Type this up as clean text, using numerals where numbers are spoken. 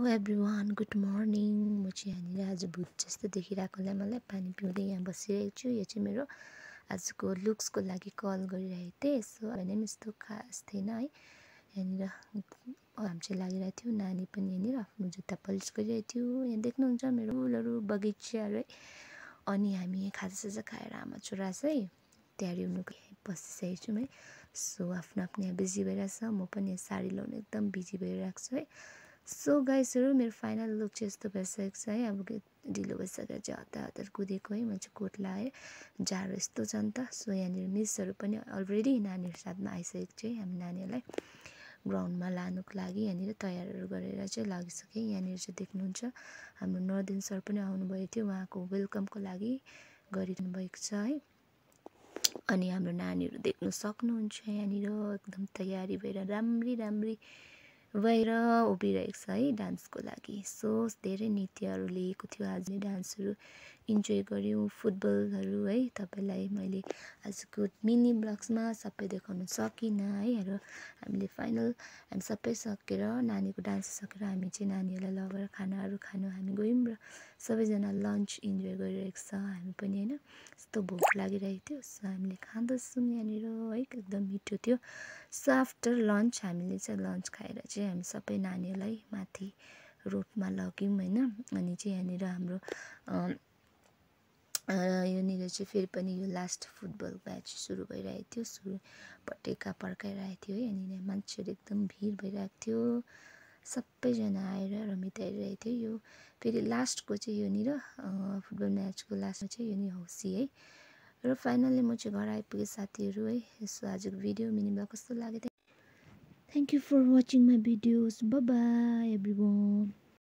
Everyone good morning. म चाहिँ यहाँनिर आज भूत जस्तो देखिरहेकोलाई मलाई पानी पिउँदै यहाँ बसिरहेको छु। यो चाहिँ मेरो आजको लुक्सको लागि कल गरिरहेको थिएँ। सो होइन यस्तो खास थिएन है। यहाँनिर हामी चाहिँ लागिरहेको थियो। नानी पनि यहाँनिर आफ्नो जुत्ता पलिस गरिरहेको थियो। यहाँ देख्नुहुन्छ मेरो फुलहरू बगैँचाहरू है। अनि हामी यहाँ खाजासाजा खाएर आमा छोरा चाहिँ तयारी हुनुको बसिसकेको छौँ है। सो आफ्नो आफ्नो यहाँ बिजी भइरहेछ। म पनि यहाँ साडी लाउनु एकदम बिजी भइरहेको छु है। सो गाइसहरू मेरो फाइनल लुक चाहिँ यस्तो भइसकेको छ है। अब ढिलो भइसकेर चाहिँ हतार हतार कुदेको है। म चाहिँ कोट लगाएँ, जाडो यस्तो छ नि त। सो यहाँनिर मिसहरू पनि अलरेडी नानीहरू साथमा आइसकेको छ है। हामी नानीहरूलाई ग्राउन्डमा लानुको लागि यहाँनिर तयारहरू गरेर चाहिँ लागिसकेँ। यहाँनिर चाहिँ देख्नुहुन्छ हाम्रो नर्देन सर पनि आउनुभएको थियो। उहाँको वेलकमको लागि गरिदिनु भएको छ है। अनि हाम्रो नानीहरू देख्नु सक्नुहुन्छ यहाँनिर एकदम तयारी भएर राम्री भएर उभिरहेको छ है डान्सको लागि। सो धेरै नृत्यहरू लिएको थियो। आज डान्सहरू इन्जोय गऱ्यौँ, फुटबलहरू है। तपाईँलाई मैले आजको मिनी ब्लग्समा सबै देखाउन सकिनँ है। र हामी सबै सकेर नानीको डान्स सकेर हामी चाहिँ नानीहरूलाई लगेर खानाहरू खानु हामी गयौँ र सबैजना लन्च इन्जोय गरिरहेको छ। हामी पनि होइन यस्तो भोक लागिरहेको थियो। सो हामीले खाँदैछौँ यहाँनिर है। एकदम मिठो थियो। सो आफ्टर लन्च हामीले चाहिँ लन्च खाएर चाहिँ हामी सबै नानीहरूलाई माथि रोडमा लग्यौँ होइन। अनि चाहिँ यहाँनिर हाम्रो यहाँनिर चाहिँ फेरि पनि यो लास्ट फुटबल म्याच सुरु भइरहेको थियो। सुरु पटेका पड्काइरहेको थियो है। यहाँनिर मान्छेहरू एकदम भिड भइरहेको थियो। सबैजना आएर रमिताइरहेको थियो। यो फेरि लास्टको चाहिँ यहाँनिर फुटबल म्याचको लास्टमा चाहिँ यहाँनिर हौसी है। र फाइनली म चाहिँ घर आइपुगेँ साथीहरू है। यसो आजको भिडियो मिनी ब्लग कस्तो लाग्यो? Thank you for watching my videos. Bye bye everyone.